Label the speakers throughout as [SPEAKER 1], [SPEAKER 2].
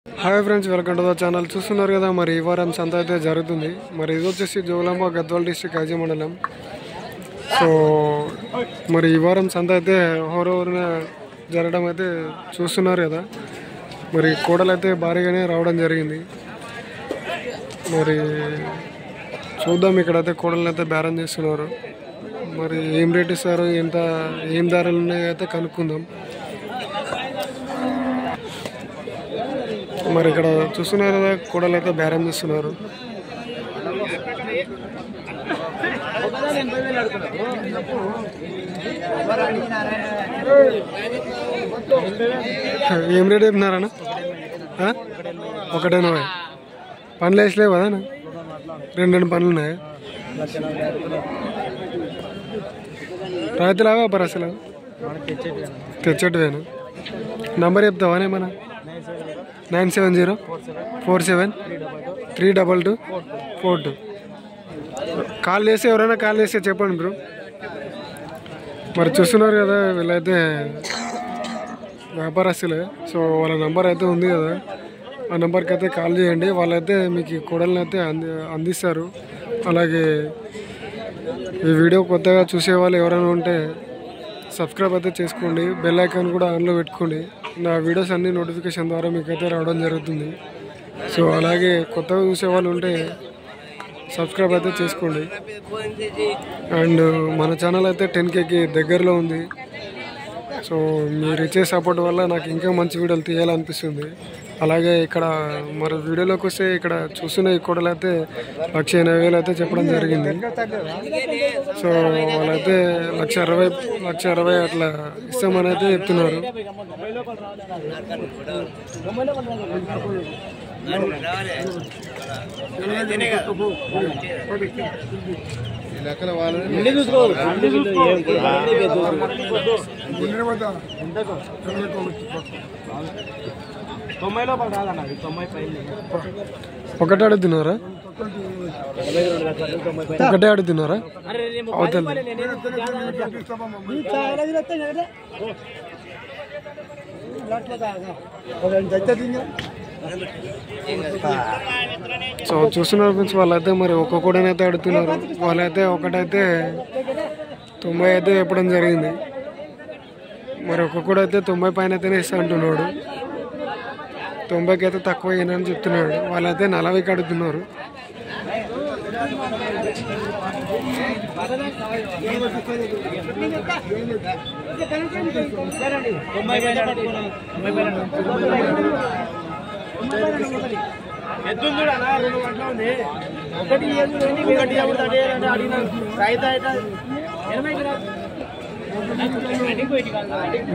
[SPEAKER 1] Hi friends, welcome to the channel. చూస్తున్నారు కదా, మరి ఈ వారం సంత అయితే జరుగుతుంది. మరి ఇది వచ్చేసి జోగులాంబ గద్వాల డిస్ట్రిక్ట్ ఐజీ మండలం. సో మరి ఈ వారం సంత అయితే హోరూరున జరగడం అయితే చూస్తున్నారు కదా. మరి కోడలు అయితే భారీగానే రావడం జరిగింది. మరి చూద్దాం, ఇక్కడైతే కోడలు అయితే బేరం చేస్తున్నారు. మరి ఏం రేట్ ఇస్తారు, ఏం ధరలు ఉన్నాయో అయితే కనుక్కుందాం. మరి ఇక్కడ చూస్తున్నారు కదా, కోడలు అయితే బేరం చేస్తున్నారు. ఏం రేట్ చెప్తున్నారన్న? 180. పనులు వేసలేవు కదా, రెండు పనులు ఉన్నాయి. రైతులాగా పరసలు తెచ్చట్టువేను. నంబర్ చెప్తావా ఏమన్నా? 9704732242. కాల్ చేసి ఎవరైనా కాల్ చేస్తే చెప్పండి బ్రో. మరి చూస్తున్నారు కదా, వీళ్ళైతే వ్యాపారస్తులే. సో వాళ్ళ నెంబర్ అయితే ఉంది కదా, ఆ నెంబర్కి అయితే కాల్ చేయండి. వాళ్ళైతే మీకు కోడల్ని అయితే అందిస్తారు. అలాగే ఈ వీడియో కొత్తగా చూసే వాళ్ళు ఎవరైనా ఉంటే సబ్స్క్రైబ్ అయితే చేసుకోండి. బెల్ ఐకాన్ కూడా ఆన్లో పెట్టుకోండి. నా వీడియోస్ అన్ని నోటిఫికేషన్ ద్వారా మీకైతే రావడం జరుగుతుంది. సో అలాగే కొత్తగా చూసే వాళ్ళు ఉంటే సబ్స్క్రైబ్ అయితే చేసుకోండి. అండ్ మన ఛానల్ అయితే 10Kకి దగ్గరలో ఉంది. సో మీరు ఇచ్చే సపోర్ట్ వల్ల నాకు ఇంకా మంచి వీడియోలు తీయాలనిపిస్తుంది. అలాగే ఇక్కడ మరి వీడియోలోకి వస్తే ఇక్కడ చూస్తున్న ఈ కోడలు అయితే 180,000 అయితే చెప్పడం జరిగింది. సో వాళ్ళైతే 1,60,000 అట్లా ఇస్తామని అయితే చెప్తున్నారు. ఒకటే అడుగుతున్నారా? ఒకటే అడుగుతున్నారా? అవతల సో చూస్తున్నారు ఫ్రెండ్స్, వాళ్ళైతే మరి ఒక్కొక్కడనైతే అడుగుతున్నారు. వాళ్ళైతే ఒకటైతే 90 అయితే చెప్పడం జరిగింది. మరి ఒక్కొక్కడైతే 90 పైన అయితేనే ఇస్తా అంటున్నాడు. 90కి అయితే తక్కువ అయ్యానని చెప్తున్నాడు. వాళ్ళైతే 40కి అడుగుతున్నారు.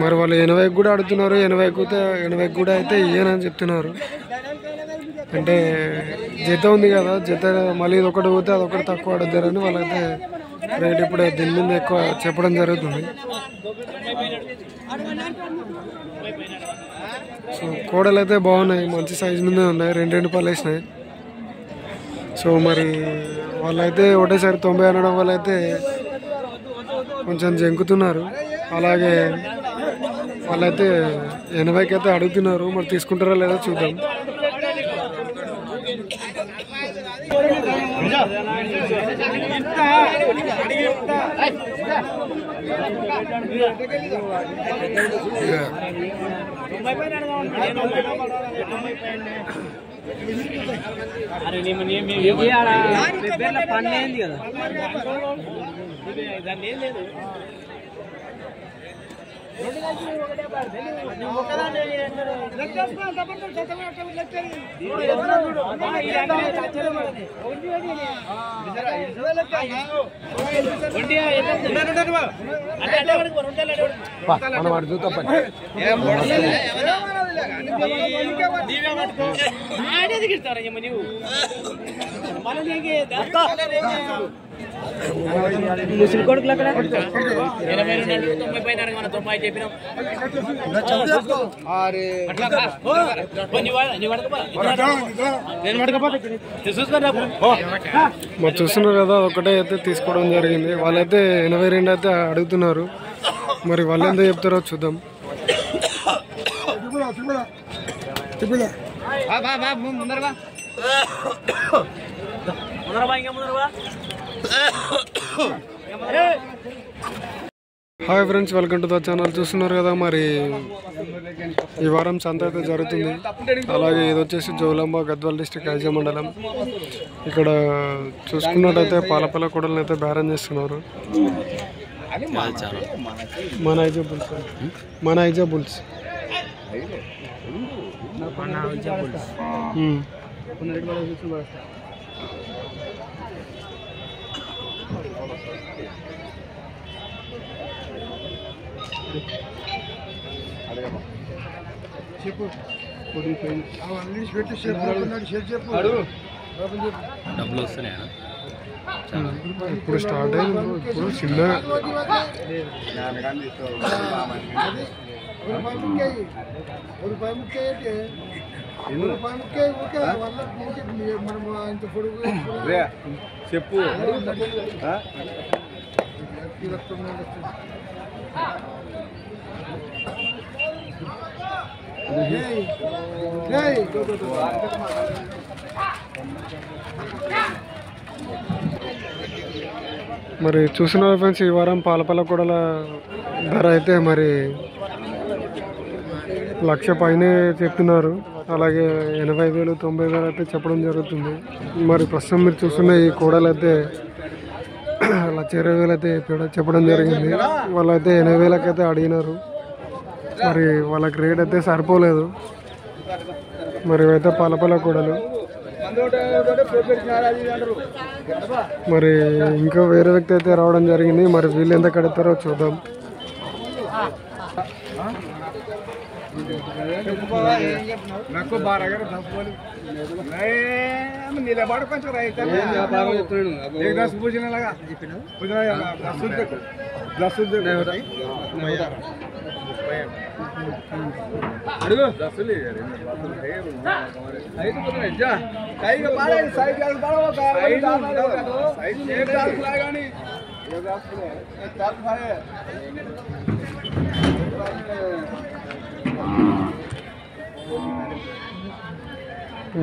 [SPEAKER 1] మరి వాళ్ళు 80కి కూడా అడుగుతున్నారు. 80కి కూడా అయితే ఇయ్యనని చెప్తున్నారు. అంటే జత ఉంది కదా, జత మళ్ళీ ఇది ఒకటి పోతే అదొకటి తక్కువ అడుగుతారని వాళ్ళైతే రేట్ ఇప్పుడే దీని మీద ఎక్కువ చెప్పడం జరుగుతుంది. సో కోడలు అయితే బాగున్నాయి, మంచి సైజు మీదే ఉన్నాయి. రెండు పళ్ళు వేసినాయి. సో మరి వాళ్ళైతే ఒకటేసారి 90 అనడం వల్ల అయితే కొంచెం జంకుతున్నారు. అలాగే వాళ్ళైతే 80కి అయితే అడుగుతున్నారు. మరి తీసుకుంటారా లేదా చూద్దాం.
[SPEAKER 2] ముసలి కొడుకులు అక్కడ
[SPEAKER 1] చూస్తున్నారు కదా, ఒకటే అయితే తీసుకోవడం జరిగింది. వాళ్ళైతే 82 అయితే అడుగుతున్నారు. మరి వాళ్ళు ఎంత చెప్తారో చూద్దాం. Hi friends, welcome to the channel. చూస్తున్నారు కదా, మరి ఈ వారం సంత అయితే జరుగుతుంది. అలాగే ఇది వచ్చేసి జోగులాంబ గద్వాల్ డిస్ట్రిక్ట్ ఐజా మండలం. ఇక్కడ చూసుకున్నట్టయితే పాలపల్ల కూడలను అయితే బేరం చేస్తున్నారు. మన ఐజా బుల్స్ చెప్పు డబ్బులు వస్తున్నాయా? ఇప్పుడు స్టార్ట్ అయింది. ఇప్పుడు చిన్నగా చెప్పు. మరి చూస్తున్నారు ఫ్రెండ్స్, ఈ వారం పాలపల్ల కూడల ధర అయితే మరి 1,00,000 పైనే చెప్తున్నారు. అలాగే 80,000, 90,000 అయితే చెప్పడం జరుగుతుంది. మరి ప్రస్తుతం మీరు చూస్తున్న ఈ కూడలు అయితే 1,20,000 అయితే చెప్పడం జరిగింది. వాళ్ళైతే 80,000 అయితే అడిగినారు. మరి వాళ్ళకి రేట్ అయితే సరిపోలేదు. మరి ఇవైతే పాలపల్ల కూడలు. మరి ఇంకా వేరే వ్యక్తి అయితే రావడం జరిగింది. మరి వీళ్ళు ఎంత కడతారో చూద్దాం.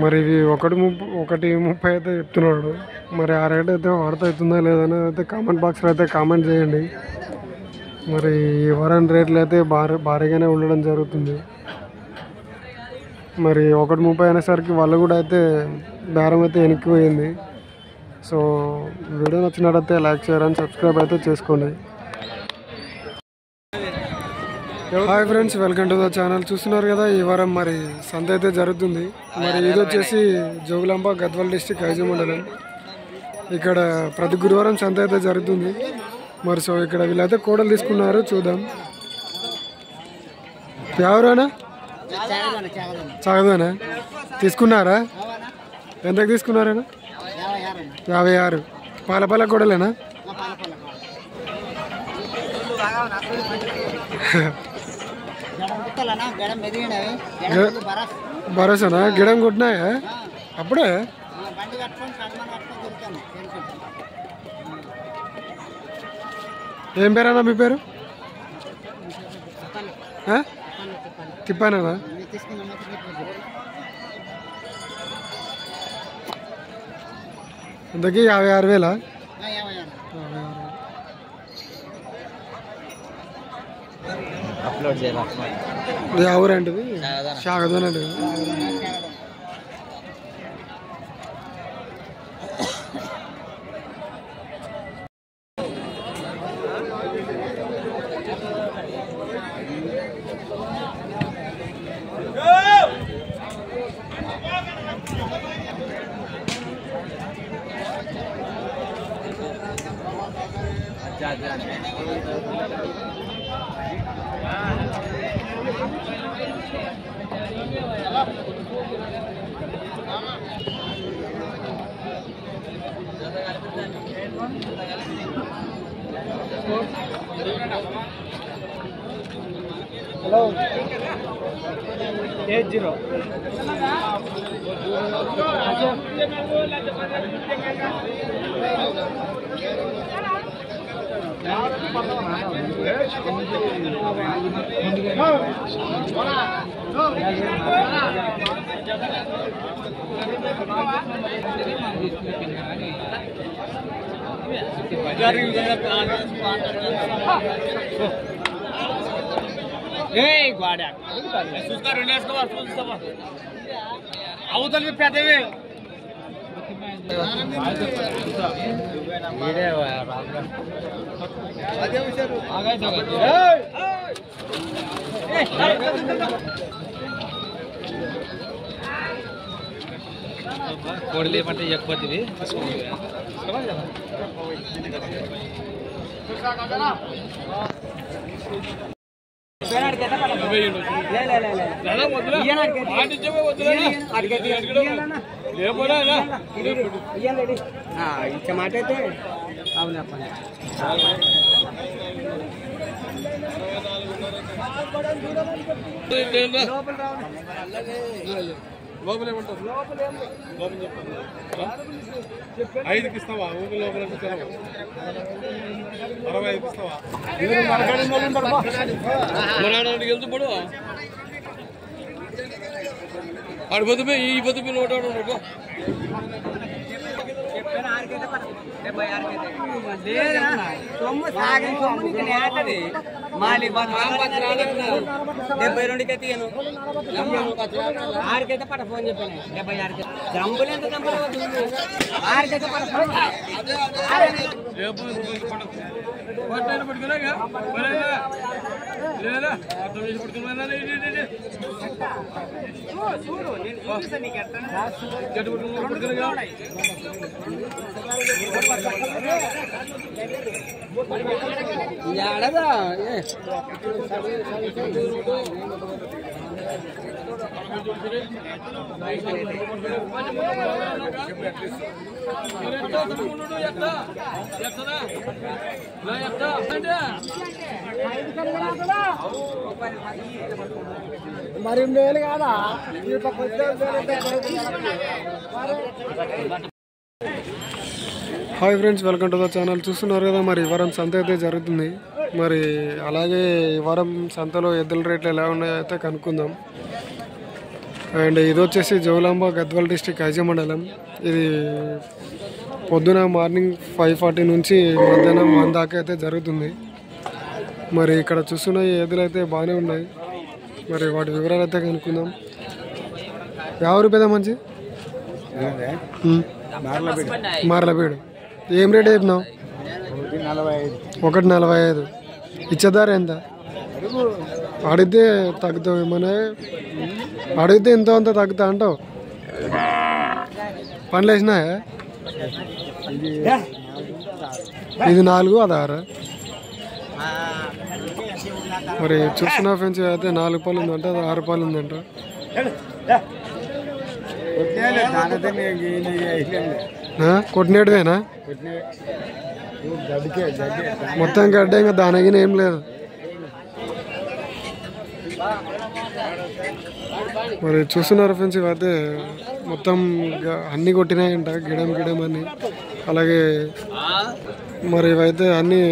[SPEAKER 1] మరి ఇవి 1:30 అయితే చెప్తున్నాడు. మరి ఆ రేట్ అయితే వార్త అవుతుందా లేదని అయితే కామెంట్ బాక్స్లో అయితే కామెంట్ చేయండి. మరి ఈ వారం రేట్లు అయితే భారీగానే ఉండడం జరుగుతుంది. మరి 1:30 అనేసరికి వాళ్ళు కూడా అయితే బేరం అయితే వెనక్కిపోయింది. సో వీడియో నచ్చినట్టయితే లైక్, షేర్ అండ్ సబ్స్క్రైబ్ అయితే చేసుకోండి. Hi friends, welcome to the channel. చూస్తున్నారు కదా, ఈ వారం మరి సంత అయితే జరుగుతుంది. మరి ఇది వచ్చేసి జోగులాంబ గద్వాల్ డిస్ట్రిక్ట్ ఐజా మండలం. ఇక్కడ ప్రతి గురువారం సంత అయితే జరుగుతుంది. మరి సో ఇక్కడ వీళ్ళైతే కోడలు తీసుకున్నారు, చూద్దాం. ఎవరైనా చాగదోనా తీసుకున్నారా? ఎంతకు తీసుకున్నారేనా? 56. పాలపల్ల కూడలేనా? భరోసానా? గిడం కొట్టినాయా అప్పుడే? ఏం పేరన్నా మీ పేరు? తిప్పానా? ఇంతకీ 56,000.
[SPEAKER 2] అప్లోడ్ చేయాలి.
[SPEAKER 1] ఎవరంటిది? షాగదోనండి.
[SPEAKER 2] Hello. 80. అవతల పెద్దవి కోడలేమంటే ఎక్కువది మాట అయితే అవునా లోపల ఏమంటారు ఐదుకి ఇస్తావా ఊపి లోపల 65కి ఇస్తావా వెళ్తుపడు ఆడు పొద్దు ఈ పొద్దు నోట మాలి 72కి తీయను 6కైతే పట్ట ఫోన్ చెప్పాను 76కి జంబులు ఎంత జంబులు 6కైతే పట్ట ఎడదా మరి మేలు కాదా
[SPEAKER 1] hi friends, welcome to the channel. చూస్తున్నారు కదా, మరి ఈ వారం సంత అయితే జరుగుతుంది. మరి అలాగే ఈ వారం సంతలో ఎద్దుల రేట్లు ఎలా ఉన్నాయో అయితే కనుక్కుందాం. అండ్ ఇది వచ్చేసి జోగులాంబ గద్వాల్ డిస్టిక్ ఐజ మండలం. ఇది పొద్దున మార్నింగ్ 5:40 నుంచి మధ్యాహ్నం 1 దాకా అయితే జరుగుతుంది. మరి ఇక్కడ చూస్తున్న ఈ ఎద్దులు అయితే బాగానే ఉన్నాయి. మరి వాటి వివరాలు అయితే కనుక్కుందాం. ఎవరు పెద్ద మంచి మార్లబీడు ఏం రేట్ చెప్పినావు? 145. ఇచ్చేదారు ఎంత? అడిగితే తగ్గుతావు ఏమన్నా? అడిగితే ఎంతో అంత తగ్గుతా అంటావు. పనులు వేసినాయా? ఇది 4, అది 6. మరి చూస్తున్నా ఫ్రెండ్స్, అయితే 4 పళ్ళు ఉందంట, అది 6 పళ్ళు ఉందంట. కొట్టినేటివేనా? మొత్తం గడ్డ, ఇంకా దానిగిన ఏం లేదు. మరి చూస్తున్నారు ఫ్రెండ్స్, ఇవైతే మొత్తం అన్నీ కొట్టినాయంట, గిడం అన్ని. అలాగే మరి ఇవైతే అన్నీ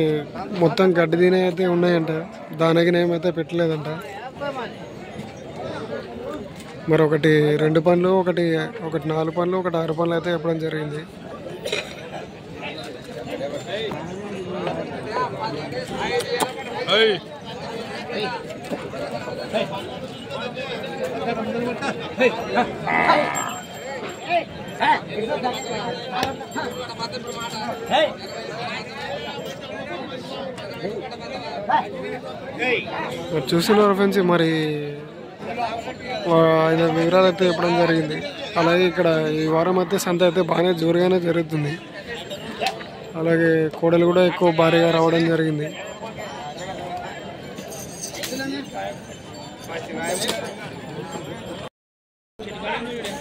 [SPEAKER 1] మొత్తం గడ్డి తినే అయితే ఉన్నాయంట, దానిగిన ఏమైతే పెట్టలేదంట. మరి ఒకటి 2 పనులు, ఒకటి 4 పనులు, ఒకటి 6 పనులు అయితే చెప్పడం జరిగింది. చూస్తున్నారు ఫ్రెండ్స్, మరి ఆయన వివరాలు అయితే చెప్పడం జరిగింది. అలాగే ఇక్కడ ఈ వారం అయితే సంత అయితే బాగానే జోరుగానే జరుగుతుంది. అలాగే కోడలు కూడా ఎక్కువ భారీగా రావడం జరిగింది.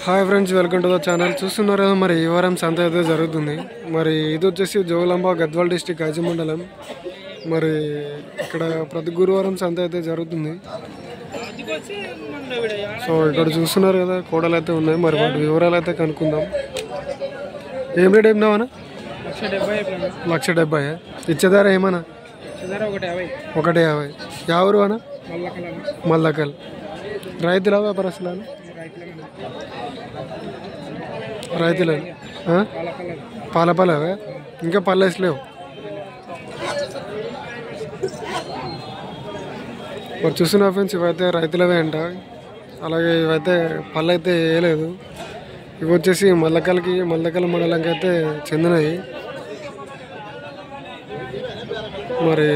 [SPEAKER 1] Hi friends, welcome to the channel. చూస్తున్నారు కదా, మరి ఈ వారం సంత అయితే జరుగుతుంది. మరి ఇది వచ్చేసి జోగులాంబ గద్వాల్ డిస్టిక్ ఐజ మండలం. మరి ఇక్కడ ప్రతి గురువారం సంత అయితే జరుగుతుంది. సో ఇక్కడ చూస్తున్నారు కదా, కోడలు అయితే ఉన్నాయి. మరి వాటి వివరాలు అయితే కనుక్కుందాం. ఏం రేట్ ఏమినావనా? 170. ఇచ్చేదారా ఏమన్నా? 150. ఎవరు అన్న? మల్లకల్. రైతుల వ్యాపారస్తులా? రైతులే. పాలపల్లవే, ఇంకా పల్లెస్ లేవు. మరి చూస్తున్నా ఫ్రెండ్స్, ఇవైతే రైతులవే అంట. అలాగే ఇవైతే పళ్ళు అయితే వేయలేదు. ఇవి వచ్చేసి మల్లకల్ మండలంకి అయితే చెందినవి. మరి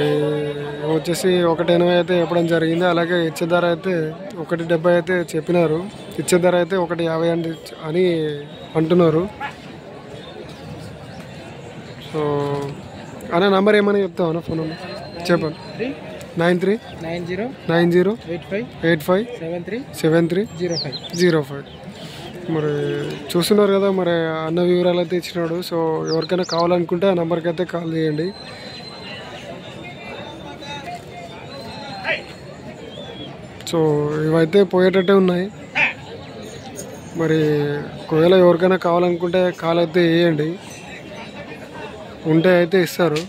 [SPEAKER 1] వచ్చేసి 180 అయితే చెప్పడం జరిగింది. అలాగే ఇచ్చే ధర అయితే 170 అయితే చెప్పినారు. ఇచ్చే ధర అయితే 150 అని అంటున్నారు. సో అన్న నంబర్ ఏమని చెప్తావు అన్న? ఫోన్ నెంబర్ చెప్పండి. 939085737305. మరి చూస్తున్నారు కదా, మరి అన్న వివరాలు అయితే ఇచ్చినాడు. సో ఎవరికైనా కావాలనుకుంటే ఆ నెంబర్కి అయితే కాల్ చేయండి. సో ఇవైతే పోయేటట్టే ఉన్నాయి. మరి ఒకవేళ ఎవరికైనా కావాలనుకుంటే కాల్ అయితే వేయండి, ఉంటే అయితే ఇస్తారు.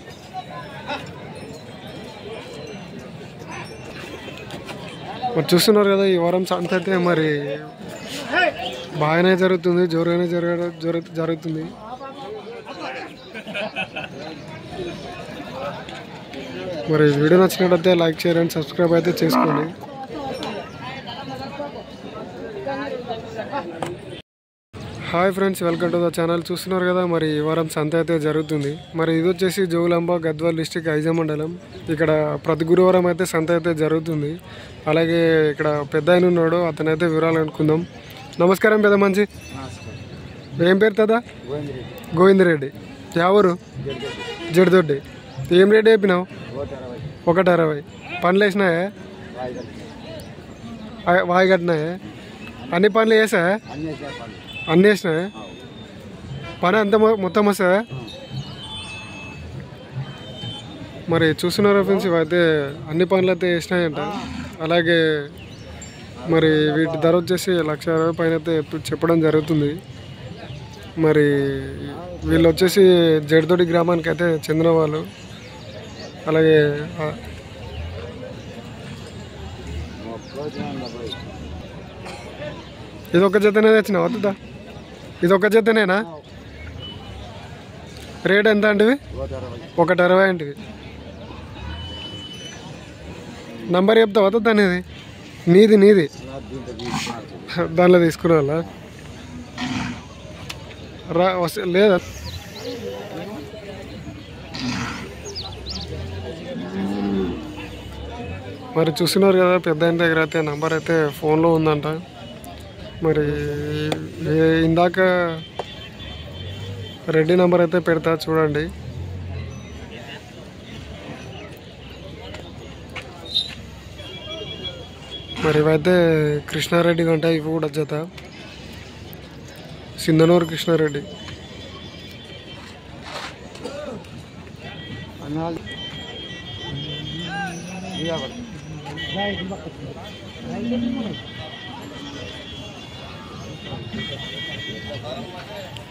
[SPEAKER 1] మరి చూస్తున్నారు కదా, ఈ వారం సంత అయితే మరి బాగానే జరుగుతుంది, జోరుగానే జరుగుతుంది. మరి వీడియో నచ్చినట్టయితే లైక్, షేర్ అండ్ సబ్స్క్రైబ్ అయితే చేసుకోండి. Hi friends, welcome to the channel. చూస్తున్నారు కదా, మరి ఈ వారం సంత అయితే జరుగుతుంది. మరి ఇది వచ్చేసి జోగులాంబ గద్వాల్ డిస్టిక్ ఐజా మండలం. ఇక్కడ ప్రతి గురువారం అయితే సంత అయితే జరుగుతుంది. అలాగే ఇక్కడ పెద్ద ఆయన ఉన్నాడు, అతనైతే వివరాలు అనుకుందాం. నమస్కారం పెద్ద మంచి. ఏం పేరు కదా? గోవిందరెడ్డి. ఎవరు? జడిదొడ్డి. ఏం రేట్ చెప్పినావు? 160. పనులు వేసినాయా? వాయి కట్టినాయా? అన్ని పనులు వేసా? అన్నీ వేసినాయా? పని అంత మొత్తం వస్తుందా? మరి చూస్తున్నారు ఫ్రెండ్స్, ఇవైతే అన్ని పనులు అయితే వేసినాయంట. అలాగే మరి వీటి ధర వచ్చేసి 1,60,000 పైన అయితే చెప్పడం జరుగుతుంది. మరి వీళ్ళు వచ్చేసి జడిదొడ్డి గ్రామానికి అయితే చెందిన వాళ్ళు. అలాగే ఇది ఒక జతనే తెచ్చినా వద్దా? ఇది ఒక జతనేనా? రేట్ ఎంత అంటివి? 160 అంటివి. నంబర్ చెప్తావా వద్దా అనేది? నీది దానిలో తీసుకునే వాళ్ళ లేదా? మరి చూస్తున్నారు కదా, పెద్ద ఆయన దగ్గర అయితే నంబర్ అయితే ఫోన్లో ఉందంట. మరి ఇందాక రెడ్డి నంబర్ అయితే పెడతా చూడండి. మరి ఇవైతే కృష్ణారెడ్డి గంట. ఇవి కూడా జత సింధనూరు కృష్ణారెడ్డి.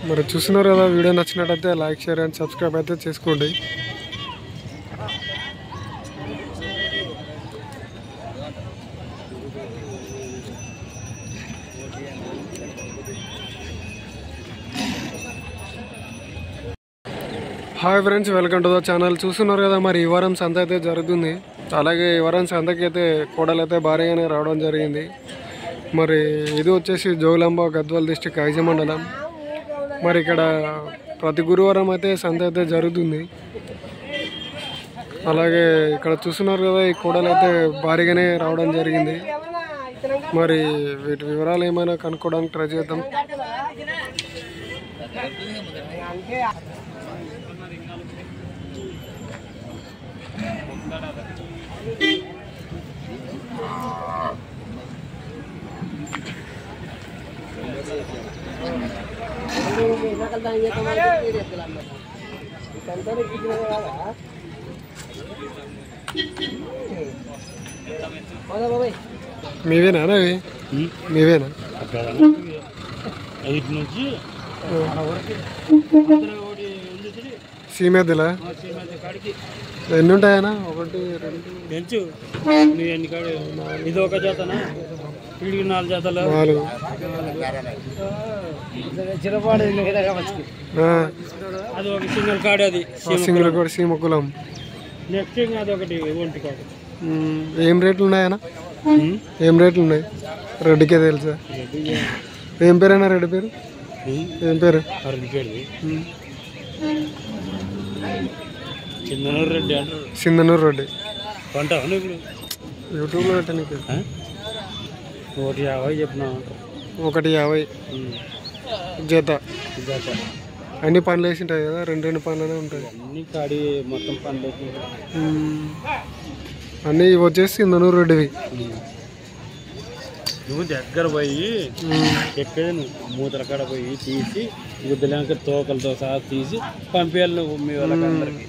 [SPEAKER 1] మరి చూస్తున్నారు కదా, వీడియో నచ్చినట్టయితే లైక్, షేర్ అండ్ సబ్స్క్రైబ్ అయితే చేసుకోండి. Hi friends, welcome to the channel. చూస్తున్నారు కదా, మరి ఈ వారం సంత అయితే జరుగుతుంది. అలాగే ఈ వారం సంతకి అయితే కోడలు అయితే భారీగానే రావడం జరిగింది. మరి ఇది వచ్చేసి జోగులాంబ గద్వాల్ డిస్టిక్ ఐజా మండలం. మరి ఇక్కడ ప్రతి గురువారం అయితే సంత అయితే జరుగుతుంది. అలాగే ఇక్కడ చూస్తున్నారు కదా, ఈ కోడలు అయితే భారీగానే రావడం జరిగింది. మరి వీటి వివరాలు ఏమైనా కనుక్కోవడానికి ట్రై చేద్దాం. మీవేనా అవి? మీవేనా? సీమెద్దులా ఎన్ని ఉంటాయనా? 1 2
[SPEAKER 3] ఇది ఒక జతనా? 4 జతలు.
[SPEAKER 1] 4.
[SPEAKER 3] అది ఒక సింగిల్ కార్డు. అది
[SPEAKER 1] సింగిల్ కార్డు సీమ కులం.
[SPEAKER 3] నెక్స్ట్ అది ఒకటి ఒంటి కార్డు.
[SPEAKER 1] ఏం రేట్లు ఉన్నాయన్నా? ఏం రేట్లు ఉన్నాయి? రెడ్డికే తెలుసా? ఏం పేరైనా రెడ్డి పేరు? ఏం పేరు?
[SPEAKER 3] సింధనూరు రెడ్డి అంటారు.
[SPEAKER 1] సింధనూరు రెడ్డి.
[SPEAKER 3] కొంటావు ఇప్పుడు
[SPEAKER 1] యూట్యూబ్లో పెట్టానికి
[SPEAKER 3] 150 చెప్పినా.
[SPEAKER 1] 150 జత. అన్ని పనులు వేసి ఉంటాయి కదా, 2 పనులనే ఉంటాయి
[SPEAKER 3] అన్ని కాడి మొత్తం పనులు.
[SPEAKER 1] అన్నీ ఇవి వచ్చేసి సింధనూరు రెడ్డివి.
[SPEAKER 3] నువ్వు దగ్గర పోయి చెప్పేది, నువ్వు మూతల కాడ పోయి తీసి గుద్దలేక తోకలతో సహా తీసి పంపించాలి నువ్వు మీ వాళ్ళకి అందరికి.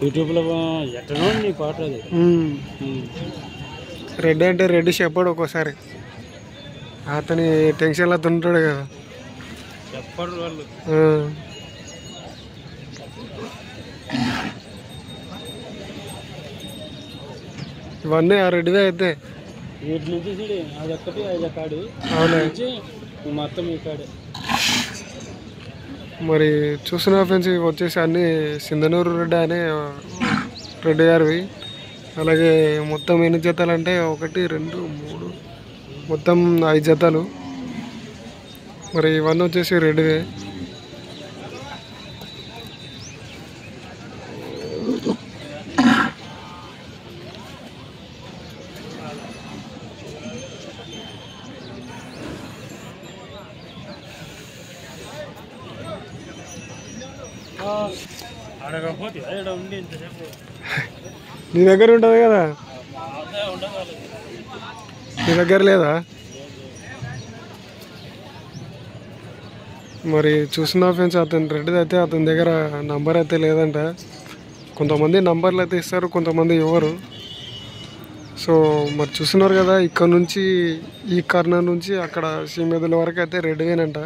[SPEAKER 3] యూట్యూబ్లో ఎట్టనో నీ పాట అది.
[SPEAKER 1] రెడ్డి అంటే రెడ్డి చెప్పాడు ఒక్కోసారి, అతని టెన్షన్లో తింటాడు కదా,
[SPEAKER 3] చెప్పరు వాళ్ళు.
[SPEAKER 1] ఇవన్నీ ఆ రెడ్డివే అయితే.
[SPEAKER 3] వీటి నుంచి చూడు, అది ఒక్కటి 5 కాడి నుంచి మొత్తం ఈ కాడే.
[SPEAKER 1] మరి చూస్తున్నా ఫ్రెండ్స్, ఇవి వచ్చేసి అన్నీ సింధనూరు రెడ్డి అనే రెడ్డి గారివి. అలాగే మొత్తం ఎన్ని జతలు అంటే 1 2 3 మొత్తం 5 జతలు. మరి ఇవన్నీ వచ్చేసి రెడ్డివే.
[SPEAKER 3] అడగకపోతే ఇక్కడ ఉండి ఇంతసేపు
[SPEAKER 1] నీ దగ్గర ఉంటుంది కదా, నీ దగ్గర లేదా? మరి చూస్తున్నా ఫ్రెండ్స్, అతని రెడ్డిది అయితే అతని దగ్గర నంబర్ అయితే లేదంట. కొంతమంది నంబర్లు అయితే ఇస్తారు, కొంతమంది ఇవ్వరు. సో మరి చూస్తున్నారు కదా, ఇక్కడ నుంచి ఈ కార్నర్ నుంచి అక్కడ సీమెదుల వరకు అయితే రెడ్డివేనంట.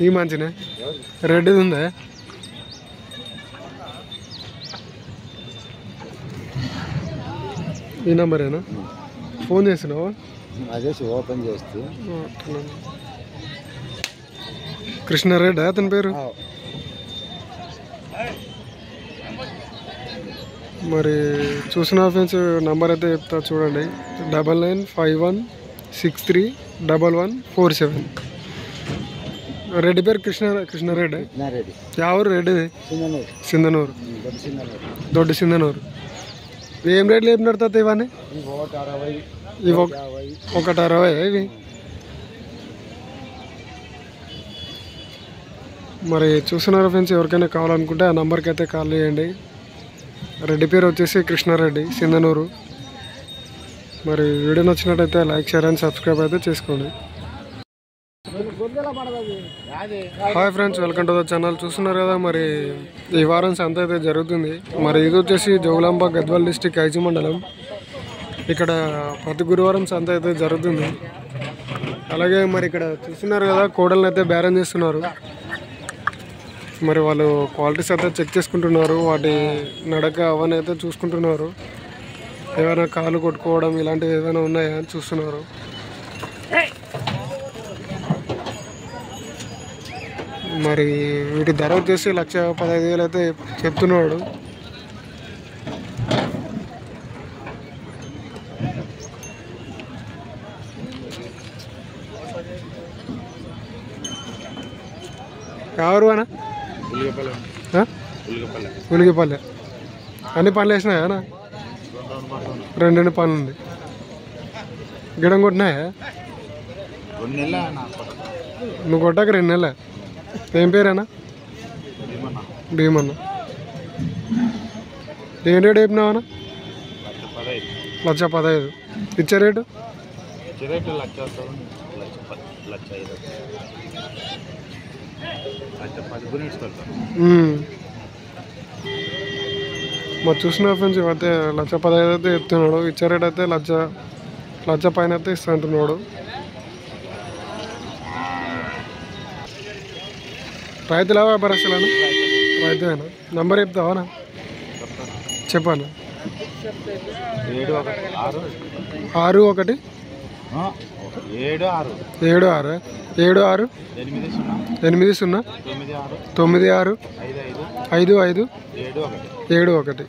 [SPEAKER 1] ఈ మంచినే రెడ్డిది ఉందా? ఈ నంబరేనా? ఫోన్ చేసినావా?
[SPEAKER 2] అదే ఓపెన్ చేస్తే
[SPEAKER 1] కృష్ణారెడ్డి అతని పేరు. మరి చూసిన ఫ్రెండ్స్, నంబర్ అయితే చెప్తా చూడండి, 9951631147. రెడ్డి పేరు కృష్ణారెడ్డి. ఎవరు రెడ్డిది? సింధనూరు, దొడ్డి సింధనూరు. ఏం రేట్లు ఏం నడుతుంది ఇవన్నీ? ఇవి 160 ఇవి. మరి చూస్తున్నారు ఫ్రెండ్స్, ఎవరికైనా కావాలనుకుంటే ఆ నెంబర్కి అయితే కాల్ చేయండి. రెడ్డి పేరు వచ్చేసి కృష్ణారెడ్డి, సింధనూరు. మరి వీడియో నచ్చినట్టయితే లైక్, షేర్ అండ్ సబ్స్క్రైబ్ అయితే చేసుకోండి. Hi friends, welcome to the channel. చూస్తున్నారు కదా, మరి ఈ వారం సంత అయితే జరుగుతుంది. మరి ఇది వచ్చేసి జోగులాంబ గద్వాల్ డిస్టిక్ ఐజీ మండలం. ఇక్కడ ప్రతి గురువారం సంత అయితే జరుగుతుంది. అలాగే మరి ఇక్కడ చూస్తున్నారు కదా, కోడలను అయితే బేరం చేస్తున్నారు. మరి వాళ్ళు క్వాలిటీస్ అయితే చెక్ చేసుకుంటున్నారు, వాటి నడక అవన్నీ అయితే చూసుకుంటున్నారు. ఏమైనా కాలు కొట్టుకోవడం ఇలాంటివి ఏమైనా ఉన్నాయా అని చూస్తున్నారు. మరి వీటి ధర వచ్చేసి 1,15,000 అయితే చెప్తున్నాడు. ఎవరు అన్న? ఉలిగిపల్లె. అన్ని పనులు వేసినాయా అన్న? 2 పనులు ఉంది. గిడం కొట్టినాయా? నువ్వు కొట్టాక 2 నెలల. ఏం పేరేనా? భీమన్న. ఏం రేటు చెప్పినావా? 1,15,000. ఇచ్చే రేటు? మరి చూసిన ఫ్రెండ్స్, ఇవైతే 1,15,000 అయితే చెప్తున్నాడు. ఇచ్చే రేట్ అయితే 1,00,000 పైన అయితే ఇస్తా అంటున్నాడు. రైతులా వ్యాపారస్తులను? రైతునా? నంబర్ చెప్తావా? చెప్పాను.
[SPEAKER 2] 61
[SPEAKER 1] 61 76 76 80 96 55 71.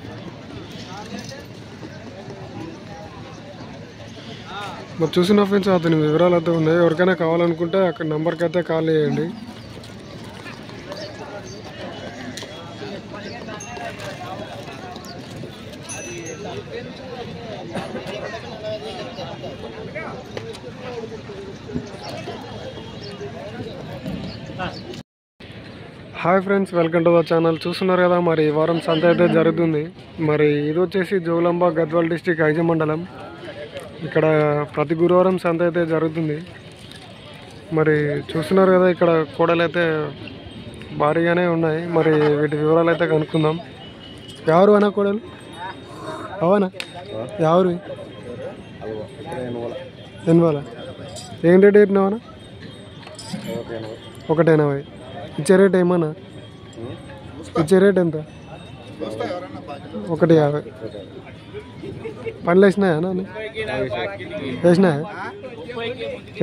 [SPEAKER 1] మరి చూసిన ఫ్రెండ్స్ అతని వివరాలు అయితే ఉన్నాయి. ఎవరికైనా కావాలనుకుంటే అక్కడ నెంబర్కి అయితే కాల్ చేయండి. Hi friends, welcome to the channel. చూస్తున్నారు కదా, మరి ఈ వారం సంత అయితే జరుగుతుంది. మరి ఇది వచ్చేసి జోగులాంబ గద్వాల్ డిస్టిక్ ఐజ మండలం. ఇక్కడ ప్రతి గురువారం సంత అయితే జరుగుతుంది. మరి చూస్తున్నారు కదా, ఇక్కడ కోడలు అయితే భారీగానే ఉన్నాయి. మరి వీటి వివరాలు అయితే కనుక్కుందాం. ఎవరు అన్నా కోడలు? అవనా ఎవరు? ఎన్వాల ఏం రేట్ చెప్పినావనా? 180. ఇచ్చే రేట్ ఏమన్నా? ఇచ్చే రేట్ ఎంత? 150. పనులు వేసినాయా నాన్న? వేసినాయా?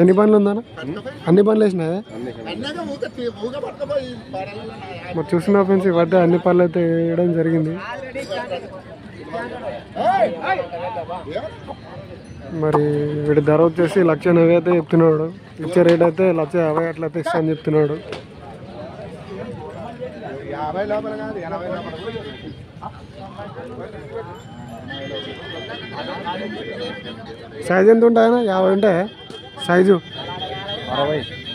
[SPEAKER 1] ఎన్ని పనులు ఉందన్నా? అన్ని పనులు వేసినాయా? మరి చూస్తున్నా ఫ్రెండ్స్, ఈ మధ్య అన్ని పనులు అయితే వేయడం జరిగింది. మరి వీడి ధర వచ్చేసి 1,90,000 అయితే చెప్తున్నాడు. ఇచ్చే రేట్ అయితే 1,50,000 అట్లయితే ఇస్తా అని చెప్తున్నాడు. సైజు ఎంత ఉంటాయన్నా? 50 ఉంటాయా సైజు?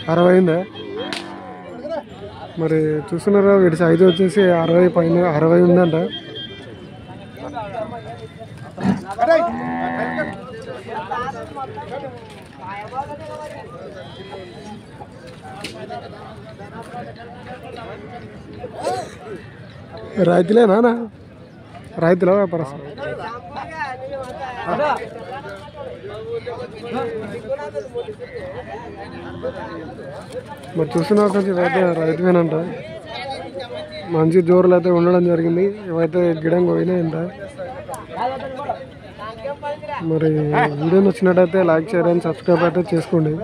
[SPEAKER 1] 60 ఉందా? మరి చూస్తున్నారా, వీటి సైజు వచ్చేసి 60 పైన 60 ఉందంట. రైతులేనా? రైతుల వ్యాపారస్తులు? మరి చూస్తున్నా కొంచెం ఇవైతే రైతువేనంట. మంచి జోరులు అయితే ఉండడం జరిగింది. ఇవైతే గిడంగా పోయినాయంట. మరి వీడియో నచ్చినట్టయితే లైక్, షేర్ అండ్ సబ్స్క్రైబ్ అయితే చేసుకోండి.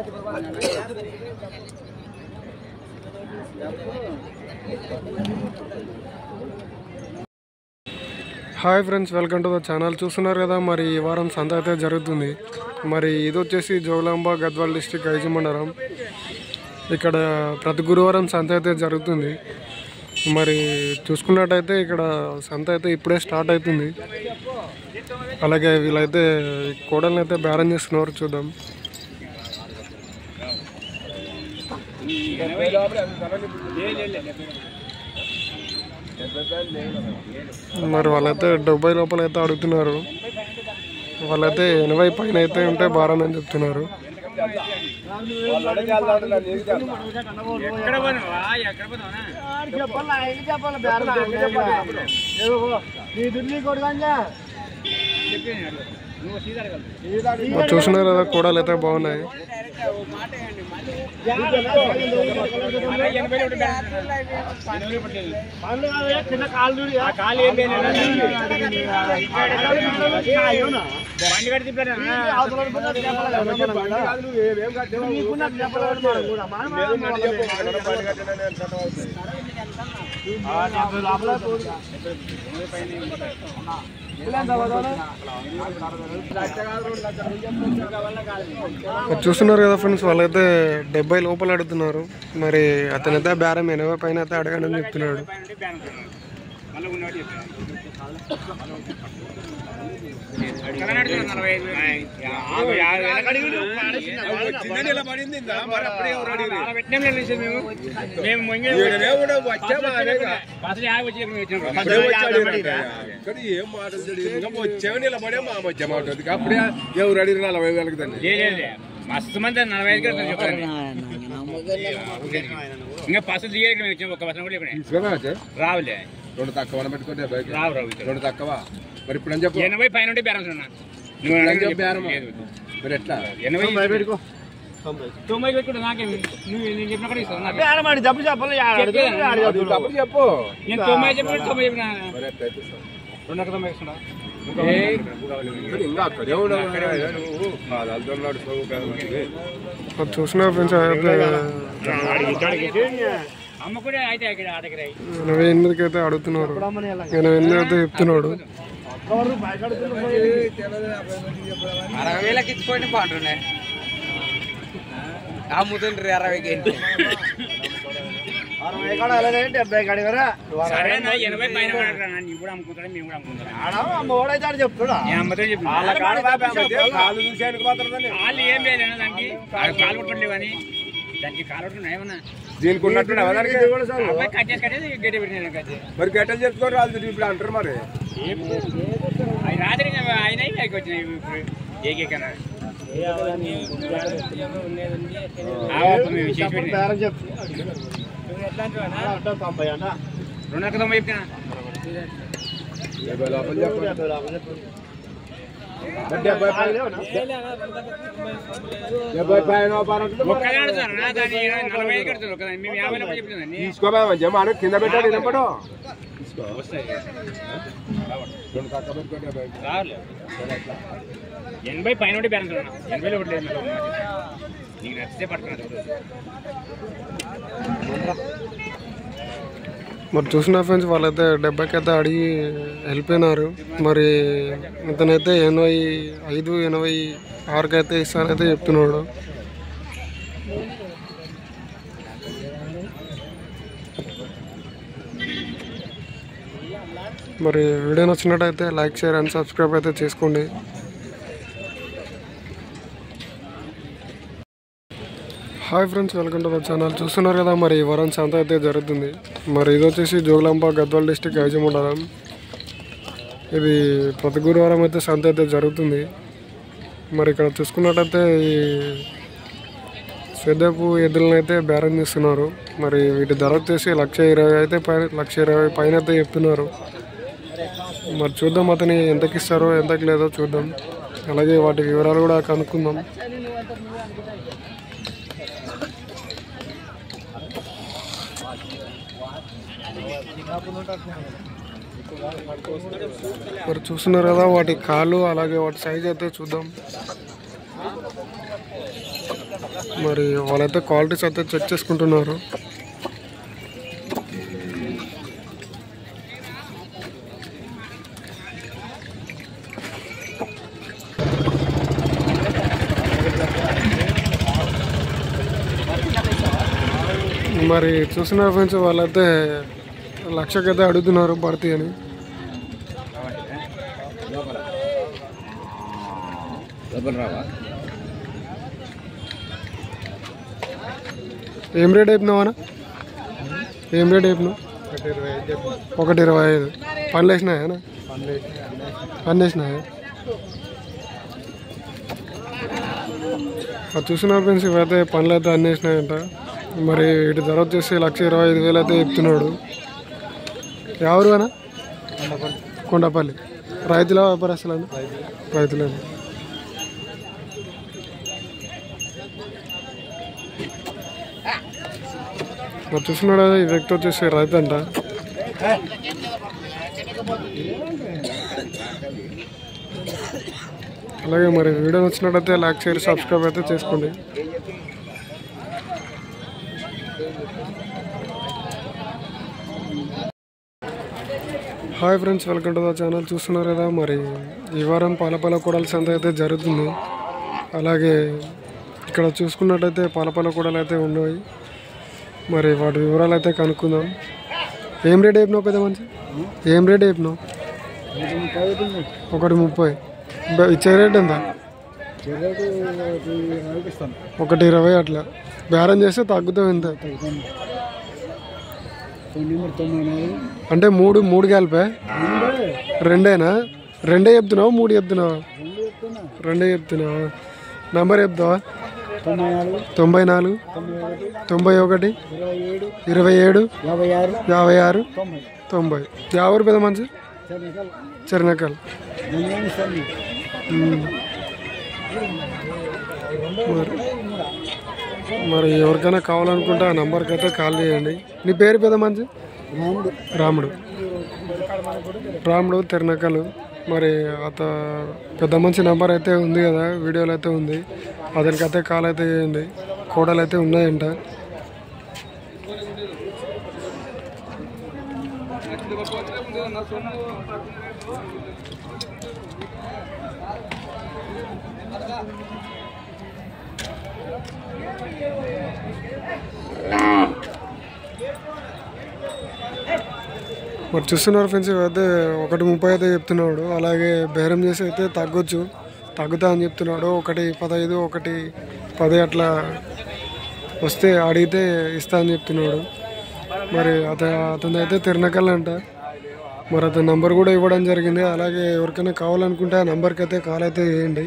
[SPEAKER 1] Hi friends, welcome to the channel. చూస్తున్నారు కదా, మరి ఈ వారం సంత అయితే జరుగుతుంది. మరి ఇది వచ్చేసి జోగులాంబ గద్వాల్ డిస్టిక్ ఐజ మండలం. ఇక్కడ ప్రతి గురువారం సంత అయితే జరుగుతుంది. మరి చూసుకున్నట్టయితే ఇక్కడ సంత అయితే ఇప్పుడే స్టార్ట్ అవుతుంది. అలాగే వీళ్ళైతే కోడల్ని అయితే బేరం చేస్తున్నారు. చూద్దాం. మరి వాళ్ళైతే 70 లోపల అయితే అడుగుతున్నారు. వాళ్ళైతే 80 పైన అయితే ఉంటే భారం అని చెప్తున్నారు. చూస్తున్నారు కదా, కూడలు అయితే బాగున్నాయి. చూస్తున్నారు కదా ఫ్రెండ్స్, వాళ్ళైతే 70 లోపల అడుగుతున్నారు. మరి అతనైతే బేరం 80 పైన అయితే అడగడం చెప్తున్నాడు.
[SPEAKER 3] మస్తు మంది 45 చెప్పారు. ఇంకా పసులు తీయ ఒక బస్సు కూడా రావులే. 2 తక్కువ పెట్టుకుంటే రావు తక్కువ. మరి ఇప్పుడు అని చెప్పి 80 పైన ఉంటే బేరం బేరం మరి ఎట్లా 80 పెట్టుకో. 90 పెట్టుకుంటే నాకేమి? నువ్వు నేను చెప్పిన కూడా ఇస్తాను. చెప్పు చెప్పు. నేను 90 చెప్పి 90 చెప్పిన 290 ఇస్తున్నా. ఇంకా అక్కడే ఉన్నావు
[SPEAKER 1] చూసిన ఫ్రెండ్స్ ఎనభై ఎనిమిదికి అయితే అడుగుతున్నారు, 88 అయితే చెప్తున్నాడు.
[SPEAKER 2] 60,000కి ఇచ్చుకోండి బాగుంటున్నాయి. అమ్ముతుండ్రి 60కి. 60 కాడ అలాగే 70 కాడ కదా. 80 పైన ఇప్పుడు అమ్ముకుంటాడు, మేము కూడా అమ్ముకుంటాం. చెప్తున్నా వాళ్ళు ఏం లేదు దానికి కాలు కొట్టలేవని, దానికి కాలు కొట్టున్నాయేమన్నా
[SPEAKER 3] దీనికి ఉన్నట్టు
[SPEAKER 2] గడ్డి పెట్టిన
[SPEAKER 3] మరి గట్టలు చెప్పుకోరు రాదు ఇప్పుడు అంటారు. మరి
[SPEAKER 2] రాత్రి అయినాయి పైకి వచ్చినాయి ఇప్పుడు ఏకైకన్నా. 290 చెప్పినా
[SPEAKER 3] తీసుకోమా కింద పెట్టాడు వినపడు.
[SPEAKER 2] 80 పైన 80లో ఒకటి లేదు. నీకు నచ్చితే పడుతున్నాడు.
[SPEAKER 1] మరి చూసిన ఫ్రెండ్స్ వాళ్ళైతే 70కి అయితే అడిగి వెళ్ళిపోయినారు. మరి ఇతనైతే 85, 86కి అయితే ఇస్తానైతే చెప్తున్నాడు. మరి వీడియో నచ్చినట్టయితే లైక్, షేర్ అండ్ సబ్స్క్రైబ్ అయితే చేసుకోండి. Hi friends, welcome to the channel. చూస్తున్నారు కదా, మరి ఈ వారం సంత అయితే జరుగుతుంది. మరి ఇది వచ్చేసి జోగులాంబ, గద్వాల్ డిస్టిక్, ఐజీ మండలం. ఇది ప్రతి గురువారం అయితే సంత అయితే జరుగుతుంది. మరి ఇక్కడ చూసుకున్నట్టయితే ఈ పెద్దపు ఎద్దులను అయితే బేరం చేస్తున్నారు. మరి వీటి ధర వచ్చేసి 1,20,000 అయితే 1,20,000 పైన అయితే చెప్తున్నారు. మరి చూద్దాం అతని ఎంతకి ఇస్తారో ఎంతకి లేదో చూద్దాం. అలాగే వాటి వివరాలు కూడా కనుక్కుందాం. మరి చూస్తున్నారు కదా, వాటి కాళ్ళు అలాగే వాటి సైజ్ అయితే చూద్దాం. మరి వాళ్ళైతే క్వాలిటీస్ అయితే చెక్ చేసుకుంటున్నారు. మరి చూస్తున్నారు ఫ్రెండ్స్, వాళ్ళైతే 1,00,000కి అయితే అడుగుతున్నారు భర్తీ అని. ఏం రేట్ అయిపోయినావా? ఏం రేట్ అయిపోయినావు? 1,25,000. పనులు వేసినాయా? పని వేసినాయా? అది చూస్తున్నారు ఫ్రెండ్స్, ఇవైతే పనులు అయితే అన్నీ వేసినాయంట. మరి వీటి ధర వచ్చేసి 1,25,000 అయితే చెప్తున్నాడు. ఎవరు అనా? కొండపల్లి. రైతుల వ్యాపారస్తులను? రైతులను. మరి చూస్తున్నాడు ఈ వ్యక్తి వచ్చేసి రైతు అంట. అలాగే మరి వీడియో నచ్చినట్టయితే లైక్, షేర్, సబ్స్క్రైబ్ అయితే చేసుకోండి. Hi friends, welcome to the channel. చూస్తున్నారు కదా, మరి ఈ వారం పాలపాల కూడల సంత అయితే జరుగుతుంది. అలాగే ఇక్కడ చూసుకున్నట్టయితే పాలపాల కూడలు అయితే ఉన్నాయి. మరి వాటి వివరాలు అయితే కనుక్కుందాం. ఏం రేట్ అయిపోయినావు పెద్ద మంచి? ఏం రేట్ అయిపోయినావు? 1,30. ఇచ్చే రేట్ ఎంత? 1,20 అట్లా బేరం చేస్తే తగ్గుతావు. ఎంత అంటే మూడు కలిపే? రెండేనా? రెండే చెప్తున్నావు? 3 చెప్తున్నావా? రెండే చెప్తున్నావా? నంబర్ చెప్తావా? 94 91 27 56 90. ఎవరు పెద్ద మంచి? చెర్నకల్. మరి ఎవరికైనా కావాలనుకుంటే ఆ నంబర్కి అయితే కాల్ చేయండి. నీ పేరు పెద్ద మంచి? రాముడు. తెర్నకలు. మరి పెద్ద మంచి నెంబర్ అయితే ఉంది కదా, వీడియోలో అయితే ఉంది. అతనికి అయితే కాల్ అయితే చేయండి. కోడలు అయితే ఉన్నాయంట. మరి చూస్తున్నారు ఫ్రెండ్స్, అయితే 1:30 అయితే చెప్తున్నాడు. అలాగే బేరం చేసి అయితే తగ్గుతా అని చెప్తున్నాడు. 1:15 1:10 అట్లా వస్తే అడిగితే ఇస్తా అని చెప్తున్నాడు. మరి అతను అయితే తిరణకల్ అంట. మరి అతని నంబర్ కూడా ఇవ్వడం జరిగింది. అలాగే ఎవరికైనా కావాలనుకుంటే ఆ నెంబర్కి అయితే కాల్ అయితే చేయండి.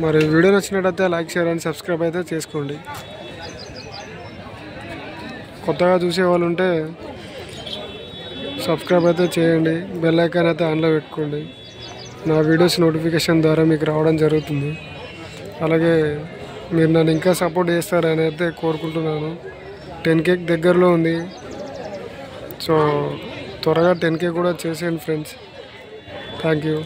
[SPEAKER 1] మరి వీడియో నచ్చినట్టయితే లైక్, షేర్ అండ్ సబ్స్క్రైబ్ అయితే చేసుకోండి. కొత్తగా చూసే వాళ్ళు ఉంటే సబ్స్క్రైబ్ అయితే చేయండి. బెల్ ఐకాన్ అయితే ఆన్లో పెట్టుకోండి. నా వీడియోస్ నోటిఫికేషన్ ద్వారా మీకు రావడం జరుగుతుంది. అలాగే మీరు నన్ను ఇంకా సపోర్ట్ చేస్తారని అయితే కోరుకుంటున్నాను. 10K దగ్గరలో ఉంది. సో త్వరగా 10K కూడా చేసేయండి ఫ్రెండ్స్. Thank you.